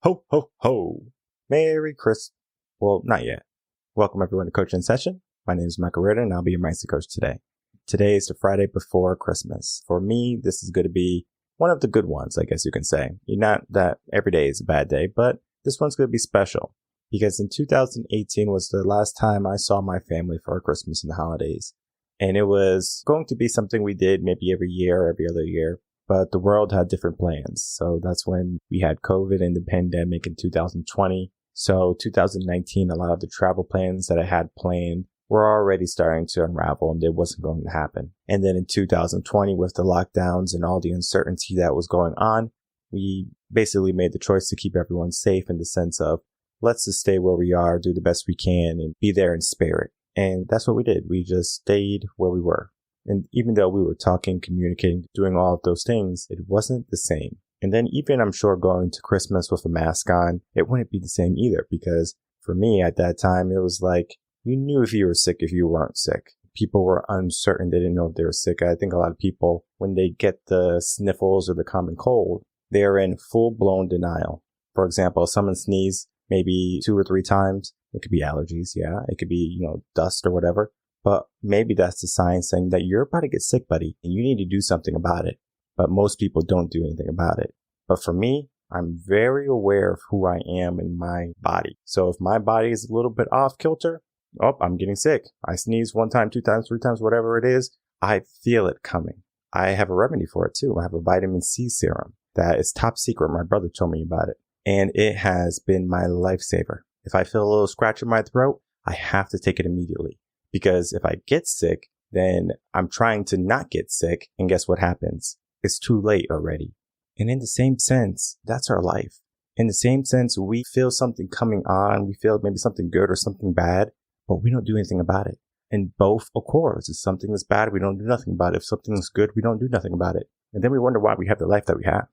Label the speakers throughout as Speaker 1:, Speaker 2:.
Speaker 1: Ho, ho, ho. Merry Christmas. Well, not yet. Welcome everyone to Coaching Session. My name is Michael Rearden and I'll be your mindset coach today. Today is the Friday before Christmas. For me, this is going to be one of the good ones, I guess you can say. Not that every day is a bad day, but this one's going to be special because in 2018 was the last time I saw my family for Christmas and the holidays. And it was going to be something we did maybe every year or every other year. But the world had different plans. So that's when we had COVID and the pandemic in 2020. So 2019, a lot of the travel plans that I had planned were already starting to unravel and it wasn't going to happen. And then in 2020, with the lockdowns and all the uncertainty that was going on, we basically made the choice to keep everyone safe in the sense of let's just stay where we are, do the best we can and be there in spirit. And that's what we did. We just stayed where we were. And even though we were talking, communicating, doing all of those things, it wasn't the same. And then even I'm sure going to Christmas with a mask on, it wouldn't be the same either. Because for me at that time, it was like you knew if you were sick, if you weren't sick. People were uncertain. They didn't know if they were sick. I think a lot of people, when they get the sniffles or the common cold, they are in full-blown denial. For example, someone sneezes maybe 2 or 3 times. It could be allergies. Yeah. It could be, dust or whatever. But maybe that's the sign saying that you're about to get sick, buddy, and you need to do something about it. But most people don't do anything about it. But for me, I'm very aware of who I am in my body. So if my body is a little bit off kilter, I'm getting sick. I sneeze 1 time, 2 times, 3 times, whatever it is. I feel it coming. I have a remedy for it too. I have a vitamin C serum that is top secret. My brother told me about it. And it has been my lifesaver. If I feel a little scratch in my throat, I have to take it immediately. Because if I get sick, then I'm trying to not get sick. And guess what happens? It's too late already. And in the same sense, that's our life. In the same sense, we feel something coming on. We feel maybe something good or something bad, but we don't do anything about it. And both occurs. If something is bad, we don't do nothing about it. If something is good, we don't do nothing about it. And then we wonder why we have the life that we have.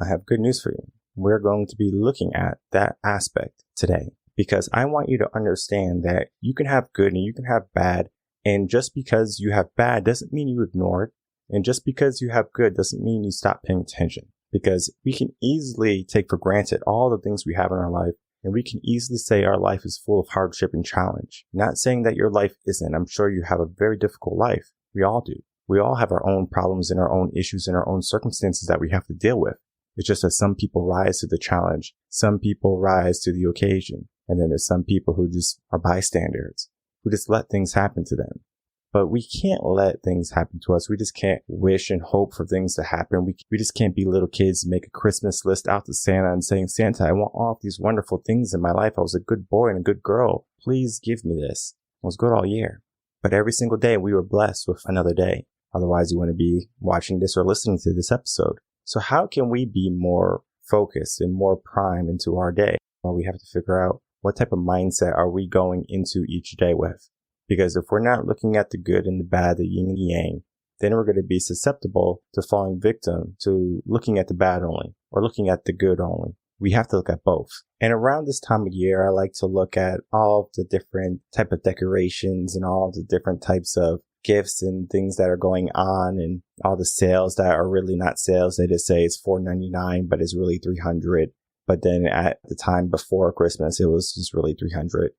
Speaker 1: I have good news for you. We're going to be looking at that aspect today. Because I want you to understand that you can have good and you can have bad. And just because you have bad doesn't mean you ignore it. And just because you have good doesn't mean you stop paying attention. Because we can easily take for granted all the things we have in our life. And we can easily say our life is full of hardship and challenge. Not saying that your life isn't. I'm sure you have a very difficult life. We all do. We all have our own problems and our own issues and our own circumstances that we have to deal with. It's just that some people rise to the challenge. Some people rise to the occasion. And then there's some people who just are bystanders, who just let things happen to them. But we can't let things happen to us. We just can't wish and hope for things to happen. We just can't be little kids and make a Christmas list out to Santa and saying, Santa, I want all of these wonderful things in my life. I was a good boy and a good girl. Please give me this. I was good all year. But every single day we were blessed with another day. Otherwise you wouldn't be watching this or listening to this episode. So how can we be more focused and more prime into our day? Well, we have to figure out what type of mindset are we going into each day with? Because if we're not looking at the good and the bad, the yin and the yang, then we're going to be susceptible to falling victim to looking at the bad only or looking at the good only. We have to look at both. And around this time of year, I like to look at all of the different type of decorations and all of the different types of gifts and things that are going on and all the sales that are really not sales. They just say it's $4.99, but it's really $300. But then at the time before Christmas, it was just really $300.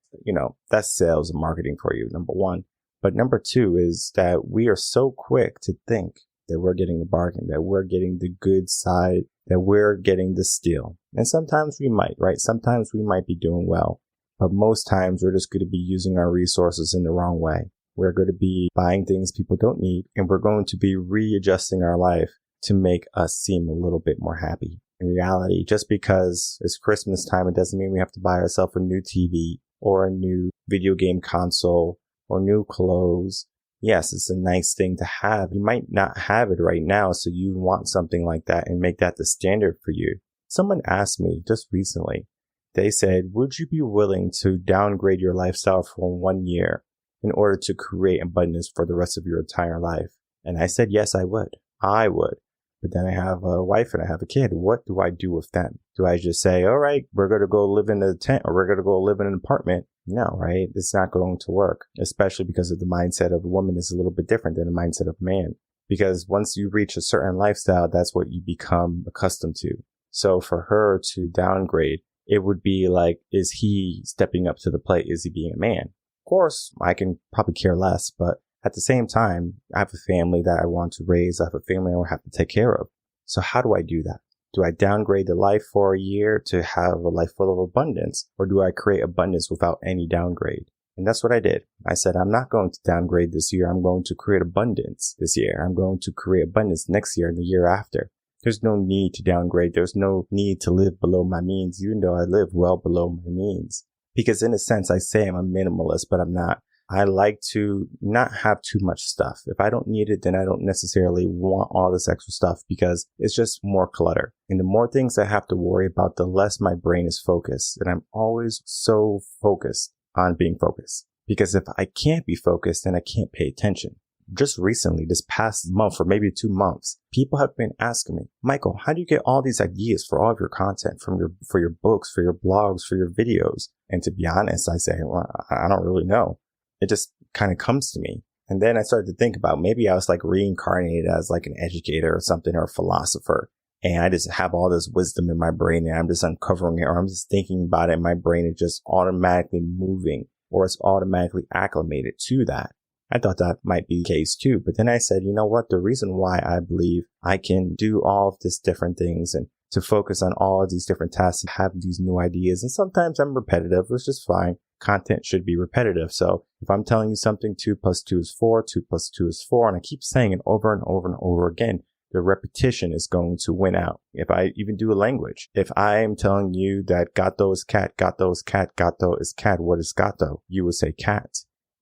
Speaker 1: That's sales and marketing for you, number one. But number two is that we are so quick to think that we're getting the bargain, that we're getting the good side, that we're getting the steal. And sometimes we might, right? Sometimes we might be doing well. But most times we're just going to be using our resources in the wrong way. We're going to be buying things people don't need. And we're going to be readjusting our life to make us seem a little bit more happy. In reality, just because it's Christmas time, it doesn't mean we have to buy ourselves a new TV or a new video game console or new clothes. Yes, it's a nice thing to have. You might not have it right now, so you want something like that and make that the standard for you. Someone asked me just recently, they said, would you be willing to downgrade your lifestyle for 1 year in order to create abundance for the rest of your entire life? And I said, yes, I would. I would. But then I have a wife and I have a kid. What do I do with them? Do I just say, all right, we're going to go live in a tent or we're going to go live in an apartment? No, right? It's not going to work, especially because of the mindset of a woman is a little bit different than the mindset of a man. Because once you reach a certain lifestyle, that's what you become accustomed to. So for her to downgrade it would be like, is he stepping up to the plate? Is he being a man? Of course, I can probably care less, but at the same time, I have a family that I want to raise. I have a family I will have to take care of. So how do I do that? Do I downgrade the life for a year to have a life full of abundance? Or do I create abundance without any downgrade? And that's what I did. I said, I'm not going to downgrade this year. I'm going to create abundance this year. I'm going to create abundance next year and the year after. There's no need to downgrade. There's no need to live below my means, even though I live well below my means. Because in a sense, I say I'm a minimalist, but I'm not. I like to not have too much stuff. If I don't need it, then I don't necessarily want all this extra stuff because it's just more clutter. And the more things I have to worry about, the less my brain is focused. And I'm always so focused on being focused. Because if I can't be focused, then I can't pay attention. Just recently, this past month or maybe 2 months, people have been asking me, Michael, how do you get all these ideas for all of your content for your books, for your blogs, for your videos? And to be honest, I say, well, I don't really know. It just kind of comes to me. And then I started to think about maybe I was like reincarnated as like an educator or something or a philosopher. And I just have all this wisdom in my brain and I'm just uncovering it or I'm just thinking about it. And my brain is just automatically moving or it's automatically acclimated to that. I thought that might be the case too. But then I said, you know what? The reason why I believe I can do all of these different things and to focus on all of these different tasks and have these new ideas. And sometimes I'm repetitive, which is fine. Content should be repetitive. So if I'm telling you something 2 + 2 is 4, 2 + 2 is 4, and I keep saying it over and over and over again, the repetition is going to win out. If I even do a language, if I am telling you that gato is cat, gato is cat, gato is cat, what is gato? You would say cat.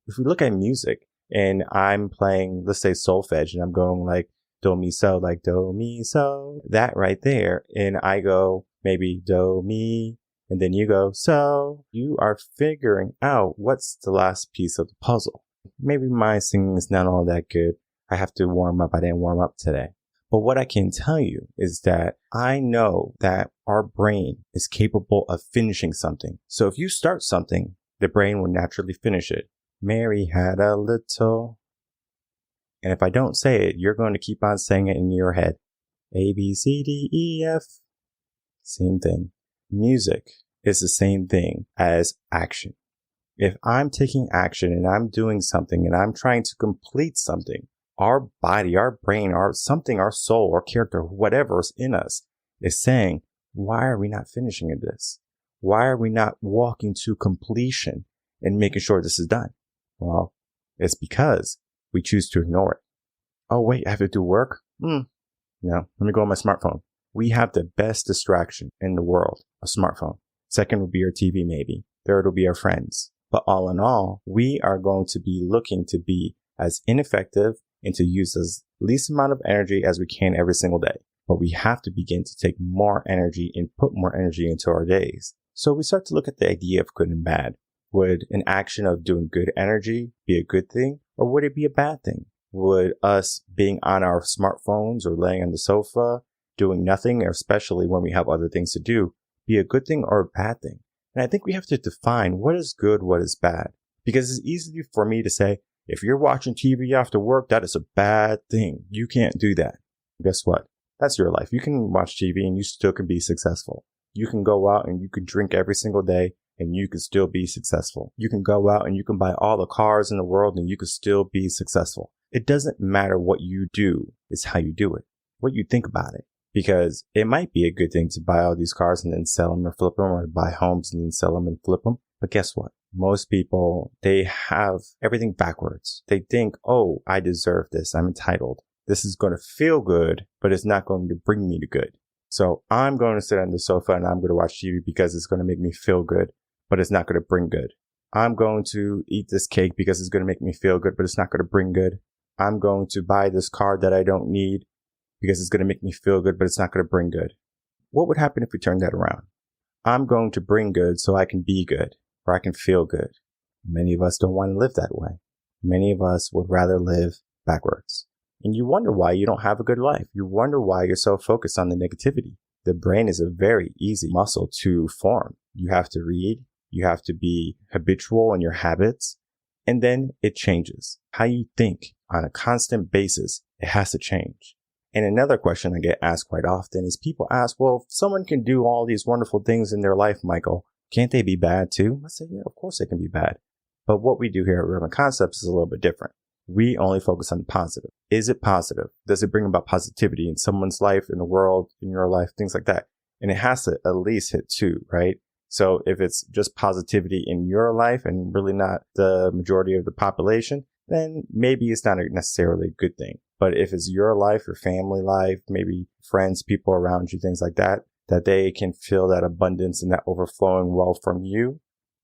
Speaker 1: If we look at music and I'm playing, let's say solfege, and I'm going like do, mi, so, like do, mi, so, that right there. And I go maybe do, mi, and then you go, so you are figuring out what's the last piece of the puzzle. Maybe my singing is not all that good. I have to warm up. I didn't warm up today. But what I can tell you is that I know that our brain is capable of finishing something. So if you start something, the brain will naturally finish it. Mary had a little. And if I don't say it, you're going to keep on saying it in your head. A, B, C, D, E, F. Same thing. Music is the same thing as action. If I'm taking action and I'm doing something and I'm trying to complete something, our body, our brain, our something, our soul, our character, whatever is in us is saying, why are we not finishing this? Why are we not walking to completion and making sure this is done? Well, it's because we choose to ignore it. Oh, wait, I have to do work? No, let me go on my smartphone. We have the best distraction in the world, a smartphone. Second will be our TV, maybe. Third will be our friends. But all in all, we are going to be looking to be as ineffective and to use as least amount of energy as we can every single day. But we have to begin to take more energy and put more energy into our days. So we start to look at the idea of good and bad. Would an action of doing good energy be a good thing, or would it be a bad thing? Would us being on our smartphones or laying on the sofa, doing nothing, especially when we have other things to do, be a good thing or a bad thing? And I think we have to define what is good, what is bad. Because it's easy for me to say, if you're watching TV after work, that is a bad thing. You can't do that. Guess what? That's your life. You can watch TV and you still can be successful. You can go out and you can drink every single day and you can still be successful. You can go out and you can buy all the cars in the world and you can still be successful. It doesn't matter what you do, it's how you do it, what you think about it. Because it might be a good thing to buy all these cars and then sell them or flip them, or buy homes and then sell them and flip them. But guess what? Most people, they have everything backwards. They think, oh, I deserve this. I'm entitled. This is going to feel good, but it's not going to bring me to good. So I'm going to sit on the sofa and I'm going to watch TV because it's going to make me feel good, but it's not going to bring good. I'm going to eat this cake because it's going to make me feel good, but it's not going to bring good. I'm going to buy this car that I don't need because it's going to make me feel good, but it's not going to bring good. What would happen if we turned that around? I'm going to bring good so I can be good, or I can feel good. Many of us don't want to live that way. Many of us would rather live backwards. And you wonder why you don't have a good life. You wonder why you're so focused on the negativity. The brain is a very easy muscle to form. You have to read. You have to be habitual in your habits. And then it changes. How you think on a constant basis, it has to change. And another question I get asked quite often is people ask, well, if someone can do all these wonderful things in their life, Michael, can't they be bad too? I say, yeah, of course they can be bad. But what we do here at Reven Concepts is a little bit different. We only focus on the positive. Is it positive? Does it bring about positivity in someone's life, in the world, in your life, things like that? And it has to at least hit 2, right? So if it's just positivity in your life and really not the majority of the population, then maybe it's not necessarily a good thing. But if it's your life, your family life, maybe friends, people around you, things like that, that they can feel that abundance and that overflowing wealth from you,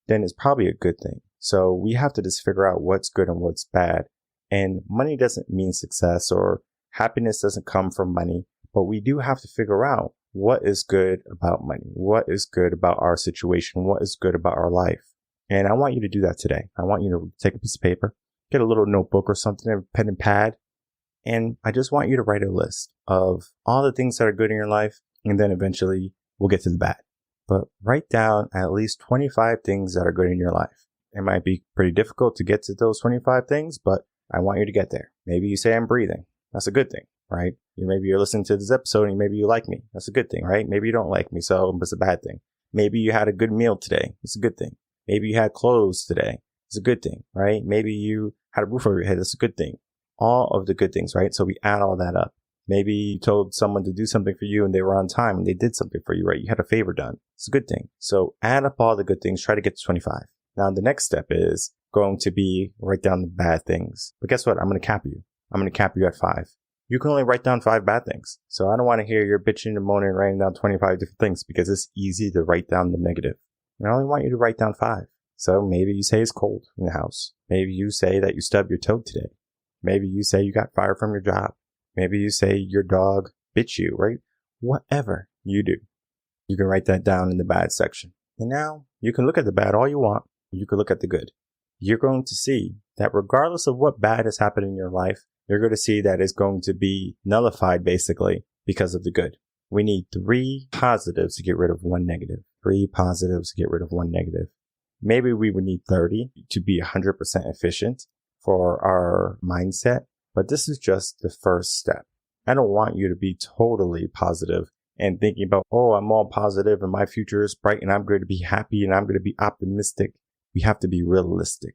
Speaker 1: then it's probably a good thing. So we have to just figure out what's good and what's bad. And money doesn't mean success, or happiness doesn't come from money, but we do have to figure out what is good about money, what is good about our situation, what is good about our life. And I want you to do that today. I want you to take a piece of paper, get a little notebook or something, a pen and pad, and I just want you to write a list of all the things that are good in your life, and then eventually we'll get to the bad. But write down at least 25 things that are good in your life. It might be pretty difficult to get to those 25 things, but I want you to get there. Maybe you say I'm breathing. That's a good thing, right? Maybe you're listening to this episode and maybe you like me. That's a good thing, right? Maybe you don't like me, so it's a bad thing. Maybe you had a good meal today. It's a good thing. Maybe you had clothes today. It's a good thing, right? Maybe you had a roof over your head. That's a good thing. All of the good things, right? So we add all that up. Maybe you told someone to do something for you and they were on time and they did something for you, right? You had a favor done. It's a good thing. So add up all the good things. Try to get to 25. Now, the next step is going to be write down the bad things. But guess what? I'm going to cap you. I'm going to cap you at 5. You can only write down 5 bad things. So I don't want to hear your bitching and moaning and writing down 25 different things because it's easy to write down the negative. I only want you to write down 5. So maybe you say it's cold in the house. Maybe you say that you stubbed your toe today. Maybe you say you got fired from your job. Maybe you say your dog bit you, right? Whatever you do, you can write that down in the bad section. And now you can look at the bad all you want. You can look at the good. You're going to see that regardless of what bad has happened in your life, you're going to see that it's going to be nullified basically because of the good. We need 3 positives to get rid of 1 negative. 3 positives to get rid of 1 negative. Maybe we would need 30 to be 100% efficient for our mindset, but this is just the first step. I don't want you to be totally positive and thinking about, oh, I'm all positive and my future is bright and I'm going to be happy and I'm going to be optimistic. We have to be realistic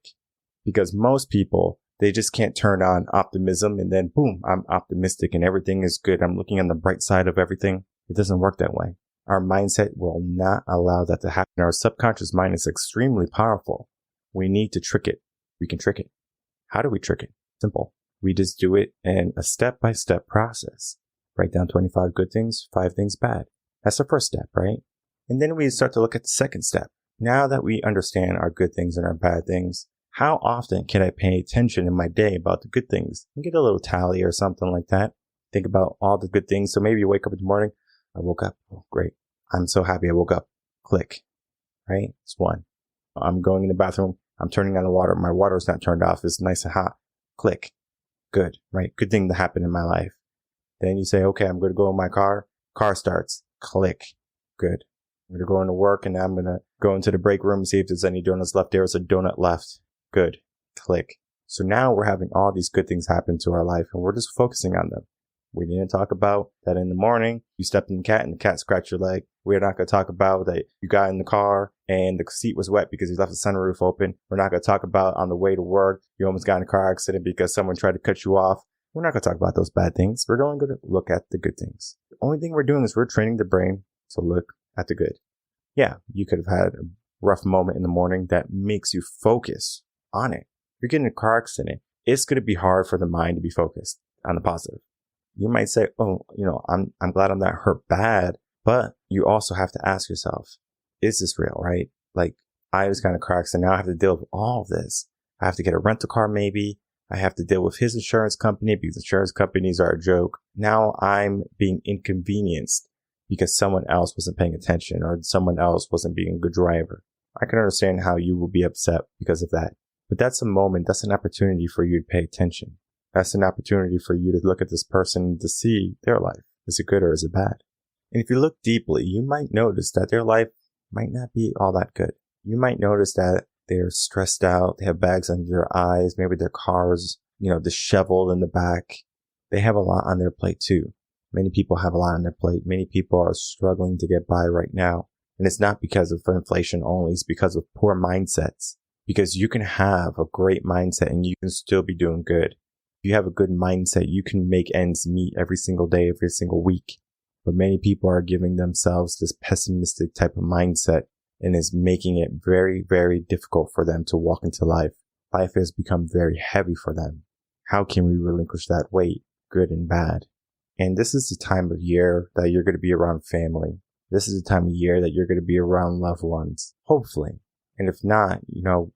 Speaker 1: because most people, they just can't turn on optimism and then boom, I'm optimistic and everything is good. I'm looking on the bright side of everything. It doesn't work that way. Our mindset will not allow that to happen. Our subconscious mind is extremely powerful. We need to trick it. We can trick it. How do we trick it? Simple. We just do it in a step-by-step process. Write down 25 good things, 5 things bad. That's the first step, right? And then we start to look at the second step. Now that we understand our good things and our bad things, how often can I pay attention in my day about the good things? And get a little tally or something like that. Think about all the good things. So maybe you wake up in the morning. I woke up. Oh, great. I'm so happy I woke up. Click. Right? It's 1. I'm going in the bathroom. I'm turning on the water. My water is not turned off. It's nice and hot. Click. Good. Right? Good thing that happened in my life. Then you say, okay, I'm going to go in my car. Car starts. Click. Good. I'm going to go into work and I'm going to go into the break room and see if there's any donuts left. There's a donut left. Good. Click. So now we're having all these good things happen to our life and we're just focusing on them. We didn't talk about that in the morning you stepped in the cat and the cat scratched your leg. We're not going to talk about that you got in the car and the seat was wet because you left the sunroof open. We're not going to talk about on the way to work you almost got in a car accident because someone tried to cut you off. We're not going to talk about those bad things. We're only going to look at the good things. The only thing we're doing is we're training the brain to look at the good. Yeah, you could have had a rough moment in the morning that makes you focus on it. You're getting in a car accident. It's going to be hard for the mind to be focused on the positive. You might say, oh, I'm glad I'm not hurt bad, but you also have to ask yourself, is this real, right? Like I was kind of car accident. Now I have to deal with all of this. I have to get a rental car maybe. I have to deal with his insurance company because insurance companies are a joke. Now I'm being inconvenienced because someone else wasn't paying attention or someone else wasn't being a good driver. I can understand how you will be upset because of that. But that's a moment, that's an opportunity for you to pay attention. That's an opportunity for you to look at this person to see their life. Is it good or is it bad? And if you look deeply, you might notice that their life might not be all that good. You might notice that they're stressed out. They have bags under their eyes. Maybe their car is, disheveled in the back. They have a lot on their plate too. Many people have a lot on their plate. Many people are struggling to get by right now. And it's not because of inflation only. It's because of poor mindsets. Because you can have a great mindset and you can still be doing good. If you have a good mindset, you can make ends meet every single day, every single week. But many people are giving themselves this pessimistic type of mindset and is making it very, very difficult for them to walk into life. Life has become very heavy for them. How can we relinquish that weight, good and bad? And this is the time of year that you're going to be around family. This is the time of year that you're going to be around loved ones, hopefully. And if not,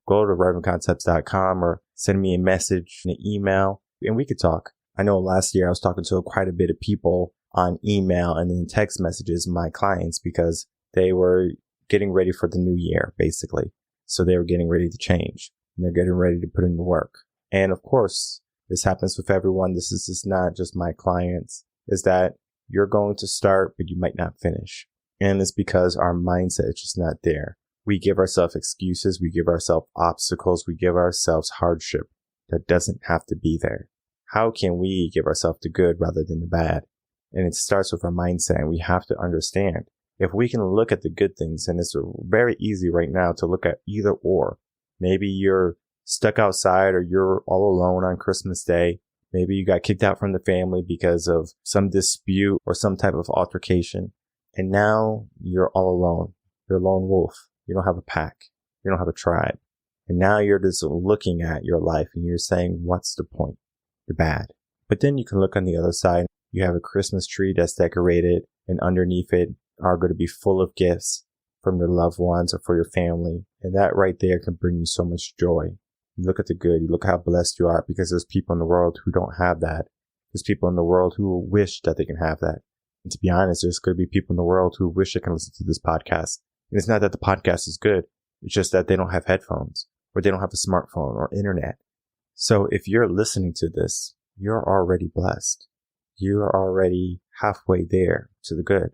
Speaker 1: go to revenconcepts.com or send me a message, an email, and we could talk. I know last year I was talking to quite a bit of people on email and in text messages, my clients, because they were getting ready for the new year, basically. So they were getting ready to change and they're getting ready to put in the work. And of course, this happens with everyone. This is just not just my clients, is that you're going to start, but you might not finish. And it's because our mindset is just not there. We give ourselves excuses. We give ourselves obstacles. We give ourselves hardship that doesn't have to be there. How can we give ourselves the good rather than the bad? And it starts with our mindset, and we have to understand if we can look at the good things, and it's very easy right now to look at either or. Maybe you're stuck outside or you're all alone on Christmas Day. Maybe you got kicked out from the family because of some dispute or some type of altercation. And now you're all alone. You're a lone wolf. You don't have a pack. You don't have a tribe. And now you're just looking at your life and you're saying, what's the point? The bad. But then you can look on the other side. You have a Christmas tree that's decorated, and underneath it are going to be full of gifts from your loved ones or for your family. And that right there can bring you so much joy. You look at the good. You look how blessed you are, because there's people in the world who don't have that. There's people in the world who wish that they can have that. And to be honest, there's going to be people in the world who wish they can listen to this podcast. And it's not that the podcast is good. It's just that they don't have headphones or they don't have a smartphone or internet. So if you're listening to this, you're already blessed. You are already halfway there to the good.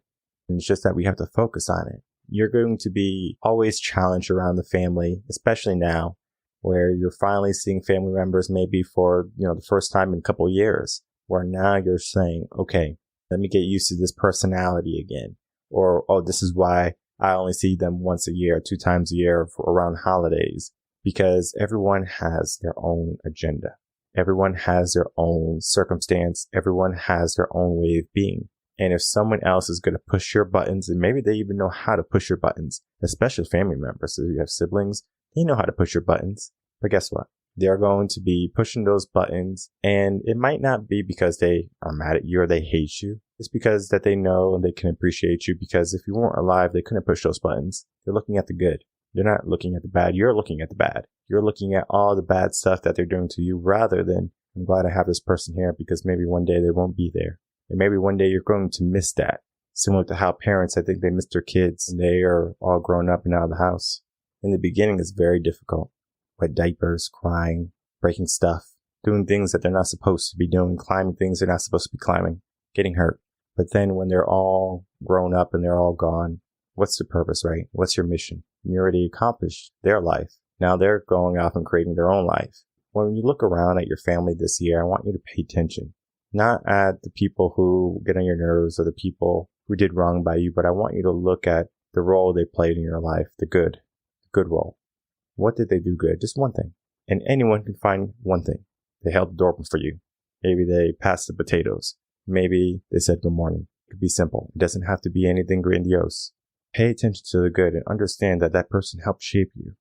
Speaker 1: And it's just that we have to focus on it. You're going to be always challenged around the family, especially now, where you're finally seeing family members maybe for, the first time in a couple of years, where now you're saying, okay, let me get used to this personality again. Or, oh, this is why I only see them once a year, 2 times a year around holidays, because everyone has their own agenda. Everyone has their own circumstance. Everyone has their own way of being. And if someone else is going to push your buttons, and maybe they even know how to push your buttons, especially family members. So if you have siblings, they know how to push your buttons. But guess what? They're going to be pushing those buttons. And it might not be because they are mad at you or they hate you. It's because that they know and they can appreciate you, because if you weren't alive, they couldn't push those buttons. They're looking at the good. They're not looking at the bad. You're looking at the bad. You're looking at all the bad stuff that they're doing to you, rather than, I'm glad I have this person here because maybe one day they won't be there. And maybe one day you're going to miss that. Similar to how parents, I think they miss their kids and they are all grown up and out of the house. In the beginning, it's very difficult. Wet diapers, crying, breaking stuff, doing things that they're not supposed to be doing, climbing things they're not supposed to be climbing, getting hurt. But then when they're all grown up and they're all gone, what's the purpose, right? What's your mission? You already accomplished their life. Now they're going off and creating their own life. When you look around at your family this year, I want you to pay attention. Not at the people who get on your nerves or the people who did wrong by you, but I want you to look at the role they played in your life, the good role. What did they do good? Just one thing. And anyone can find one thing. They held the door open for you. Maybe they passed the potatoes. Maybe they said good morning. It could be simple. It doesn't have to be anything grandiose. Pay attention to the good and understand that that person helped shape you.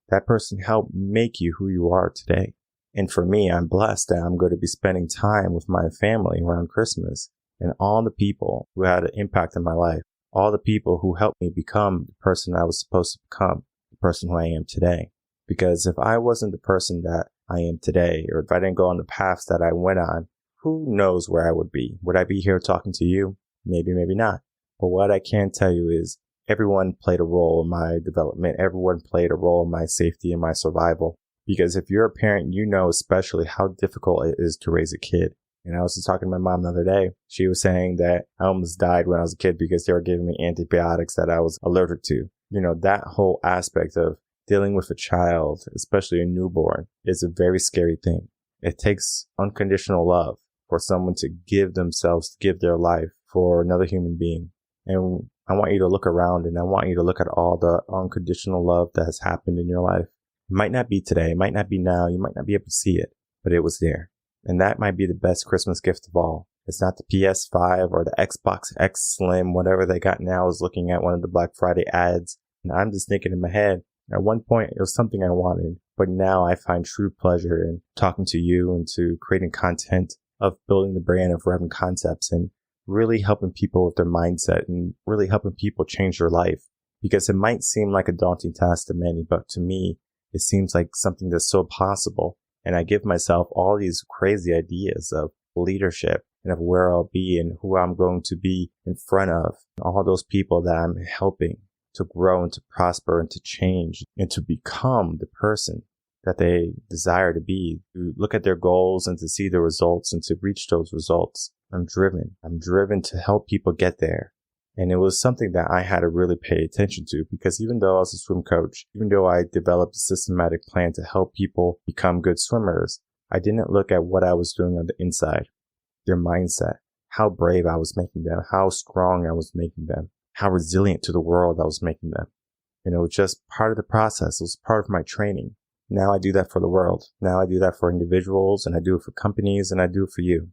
Speaker 1: That person helped make you who you are today. And for me, I'm blessed that I'm going to be spending time with my family around Christmas, and all the people who had an impact in my life, all the people who helped me become the person I was supposed to become, the person who I am today. Because if I wasn't the person that I am today, or if I didn't go on the paths that I went on, who knows where I would be? Would I be here talking to you? Maybe, maybe not. But what I can tell you is everyone played a role in my development. Everyone played a role in my safety and my survival. Because if you're a parent, you know especially how difficult it is to raise a kid. And I was just talking to my mom the other day. She was saying that I almost died when I was a kid because they were giving me antibiotics that I was allergic to. That whole aspect of dealing with a child, especially a newborn, is a very scary thing. It takes unconditional love for someone to give themselves, to give their life for another human being. And I want you to look around and I want you to look at all the unconditional love that has happened in your life. It might not be today, it might not be now, you might not be able to see it, but it was there. And that might be the best Christmas gift of all. It's not the PS5 or the Xbox X Slim, whatever they got now. I was looking at one of the Black Friday ads and I'm just thinking in my head, at one point it was something I wanted, but now I find true pleasure in talking to you and to creating content of building the brand of Reven Concepts and really helping people with their mindset and really helping people change their life. Because it might seem like a daunting task to many, but to me, it seems like something that's so possible. And I give myself all these crazy ideas of leadership and of where I'll be and who I'm going to be in front of, all those people that I'm helping to grow and to prosper and to change and to become the person that they desire to be, to look at their goals and to see the results and to reach those results. I'm driven to help people get there. And it was something that I had to really pay attention to, because even though I was a swim coach, even though I developed a systematic plan to help people become good swimmers, I didn't look at what I was doing on the inside, their mindset, how brave I was making them, how strong I was making them, how resilient to the world I was making them. And it was just part of the process. It was part of my training. Now I do that for the world. Now I do that for individuals, and I do it for companies, and I do it for you.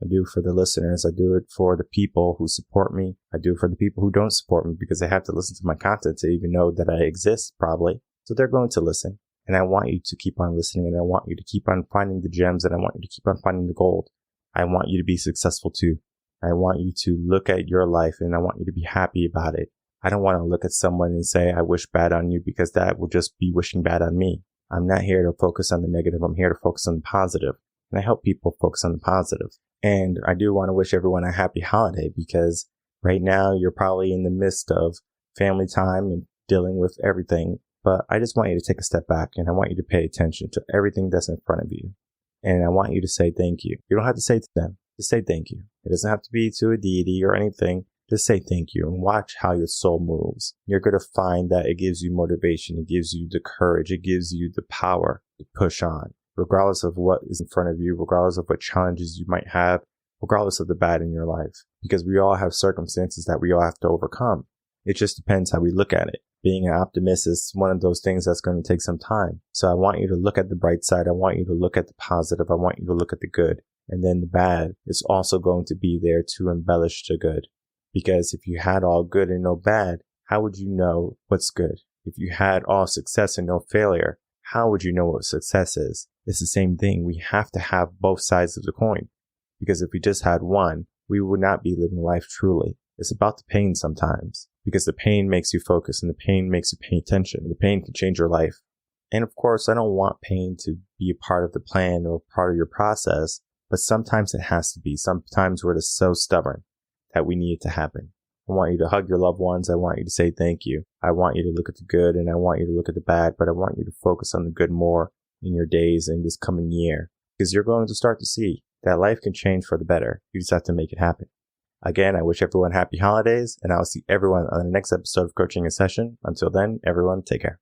Speaker 1: I do it for the listeners. I do it for the people who support me. I do it for the people who don't support me, because they have to listen to my content to even know that I exist, probably. So they're going to listen. And I want you to keep on listening, and I want you to keep on finding the gems, and I want you to keep on finding the gold. I want you to be successful too. I want you to look at your life, and I want you to be happy about it. I don't want to look at someone and say, I wish bad on you, because that will just be wishing bad on me. I'm not here to focus on the negative. I'm here to focus on the positive. And I help people focus on the positive. And I do want to wish everyone a happy holiday, because right now you're probably in the midst of family time and dealing with everything. But I just want you to take a step back, and I want you to pay attention to everything that's in front of you. And I want you to say thank you. You don't have to say to them. Just say thank you. It doesn't have to be to a deity or anything. Just say thank you and watch how your soul moves. You're going to find that it gives you motivation. It gives you the courage. It gives you the power to push on, regardless of what is in front of you, regardless of what challenges you might have, regardless of the bad in your life. Because we all have circumstances that we all have to overcome. It just depends how we look at it. Being an optimist is one of those things that's going to take some time. So I want you to look at the bright side. I want you to look at the positive. I want you to look at the good. And then the bad is also going to be there to embellish the good. Because if you had all good and no bad, how would you know what's good? If you had all success and no failure, how would you know what success is? It's the same thing. We have to have both sides of the coin. Because if we just had one, we would not be living life truly. It's about the pain sometimes, because the pain makes you focus and the pain makes you pay attention. The pain can change your life. And of course, I don't want pain to be a part of the plan or part of your process, but sometimes it has to be. Sometimes we're just so stubborn that we need it to happen. I want you to hug your loved ones. I want you to say thank you. I want you to look at the good, and I want you to look at the bad, but I want you to focus on the good more in your days in this coming year, because you're going to start to see that life can change for the better. You just have to make it happen. Again, I wish everyone happy holidays, and I'll see everyone on the next episode of Coaching in Session. Until then, everyone, take care.